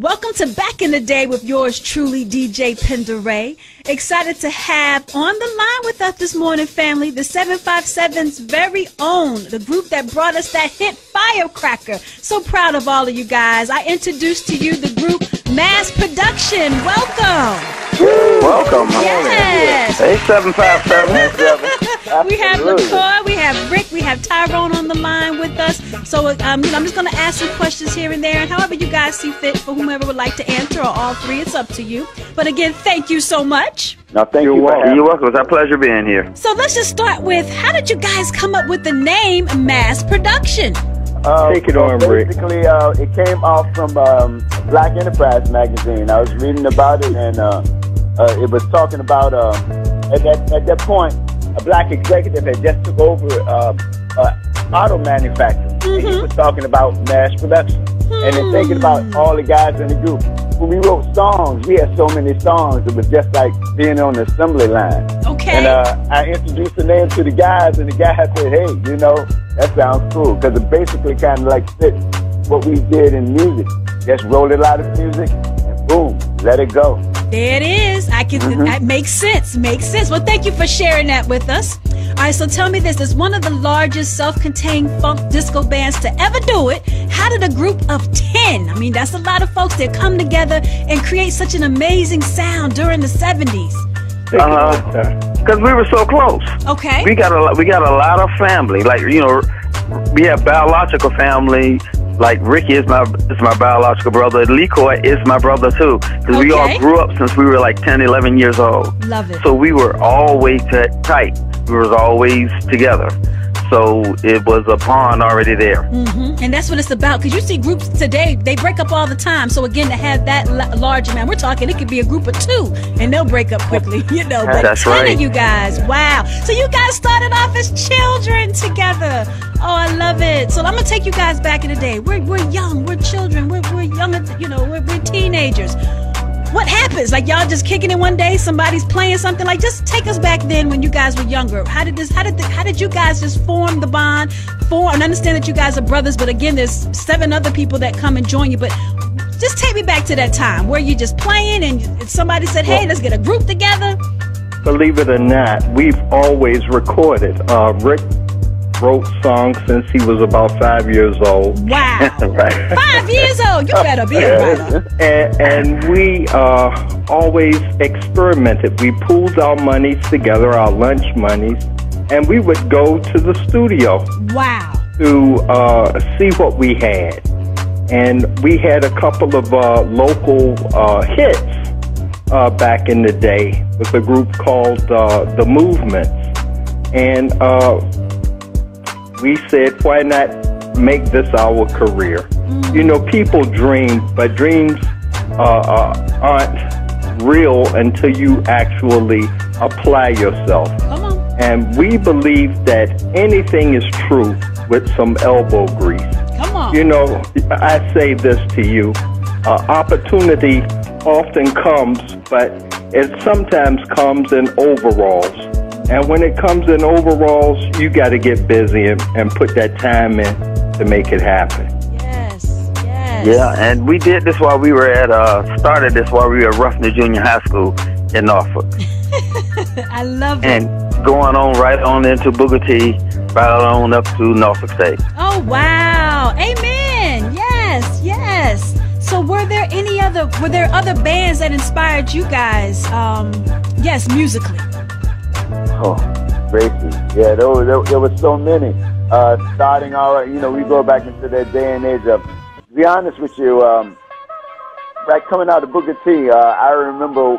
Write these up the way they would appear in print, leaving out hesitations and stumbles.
Welcome to Back in the Day with yours truly, DJ Penda Ray. Excited to have on the line with us this morning, family, the 757's very own, the group that brought us that hit Firecracker. So proud of all of you guys. I introduce to you the group Mass Production. Welcome. Welcome. Yes. Hey, 757. We have LaCoy, we have Rick, we have Tyrone on the line with us. So I'm just going to ask some questions here and there, and however you guys see fit for whomever would like to answer, or all three, it's up to you. But again, thank you so much. No, thank you. You're welcome. It's our pleasure being here. So let's just start with, how did you guys come up with the name Mass Production? Take it on, Rick. Basically, it came off from Black Enterprise magazine. I was reading about it, and it was talking about, at that point, a black executive had just took over auto manufacturing. And he was talking about mass production. And then thinking about all the guys in the group. When we wrote songs, we had so many songs, it was just like being on the assembly line. Okay. And I introduced the name to the guys, and the guys said, hey, you know, that sounds cool, because it basically kind of like fit what we did in music. Just roll it out of music, and boom, let it go. There it is. That makes sense. Makes sense. Well, thank you for sharing that with us. All right, so tell me this. As one of the largest self-contained funk disco bands to ever do it, how did a group of 10, I mean, that's a lot of folks that come together and create such an amazing sound during the 70s? Because we were so close. Okay. We got a lot of family. Like, you know, we have biological family. Like Ricky is my biological brother. LaCoy is my brother too. Because we all grew up since we were like 10, 11 years old. Love it. So we were always tight. We were always together. So it was a bond already there. And that's what it's about. Because you see groups today, they break up all the time. So again, to have that large amount, we're talking, it could be a group of 2 and they'll break up quickly, you know. But that's 10 right. of you guys, wow. So you guys started off as children together. Oh, I love it. So I'm going to take you guys back in the day. We're young, we're children, we're young, you know, we're teenagers. What happens? Like, y'all just kicking it one day, somebody's playing something? Like, just take us back then when you guys were younger. How did you guys just form the bond? And understand that you guys are brothers, but again, there's 7 other people that come and join you. But just take me back to that time where you just playing and somebody said, hey, let's get a group together. Believe it or not, we've always recorded. Rick wrote songs since he was about 5 years old. Wow. Right. 5 years old. You better be a writer. And we always experimented. We pooled our monies together, our lunch monies, and we would go to the studio. Wow. To see what we had. And we had a couple of local hits back in the day with a group called The Movements. And we said, why not make this our career? You know, people dream, but dreams aren't real until you actually apply yourself. Come on. And we believe that anything is true with some elbow grease. Come on. You know, I say this to you, opportunity often comes, but it sometimes comes in overalls. And when it comes in overalls, you got to get busy and put that time in to make it happen. Yes, yes. Yeah, and we did this while we were started this while we were at Ruffner Junior High School in Norfolk. I love it. And going on right on into Booker T, right on up to Norfolk State. Oh, wow. Amen. Yes, yes. So were there other bands that inspired you guys, yes, musically? Oh, races. Yeah, there was so many. Starting out, you know, we go back into that day and age of, to be honest with you, right coming out of Booker T, I remember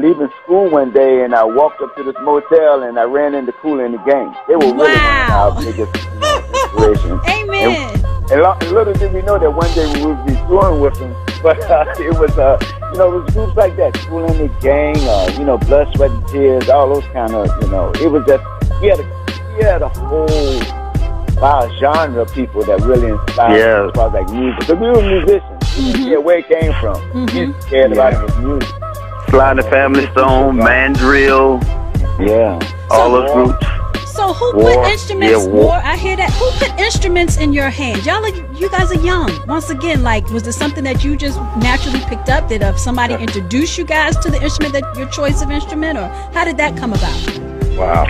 leaving school one day and I walked up to this motel and I ran into Kool and the Gang. They were really our biggest inspiration. Amen. And little did we know that one day we would be touring with them. But it was, you know, it was groups like that, Kool and the Gang, you know, Blood, Sweat and Tears, all those kind of, you know, it was just, we had a whole genre of people that really inspired us as far as like music. Because we were musicians. We didn't care where it came from. We just cared about it was music. Sly and the Family Stone, Mandrill, all those groups. So So who put instruments? I hear that. Who put instruments in your hands? You guys are young. Once again, like, was it something that you just naturally picked up? Did somebody introduce you guys to the instrument, your choice of instrument, or how did that come about? Wow.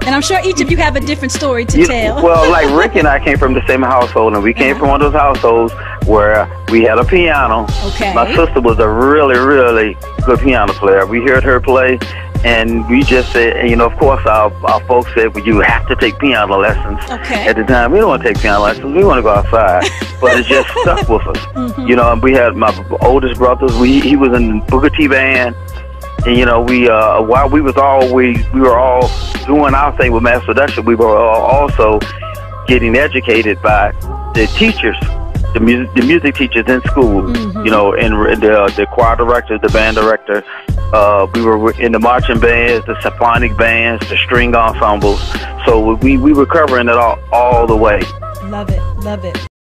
And I'm sure each of you have a different story to tell. Well, like Rick and I came from the same household, and we came from one of those households where we had a piano. Okay. My sister was a really, really good piano player. We heard her play, and we just said, and, of course, our folks said, well, you have to take piano lessons. Okay. At the time, we don't want to take piano lessons. We want to go outside. But it just stuck with us. Mm-hmm. And we had my oldest brothers. He was in the Booker T band. And we while we were all doing our thing with mass production, we were also getting educated by the teachers, the music teachers in school. Mm-hmm. And the choir director, the band director. We were in the marching bands, the symphonic bands, the string ensembles. So we were covering it all the way. Love it, love it.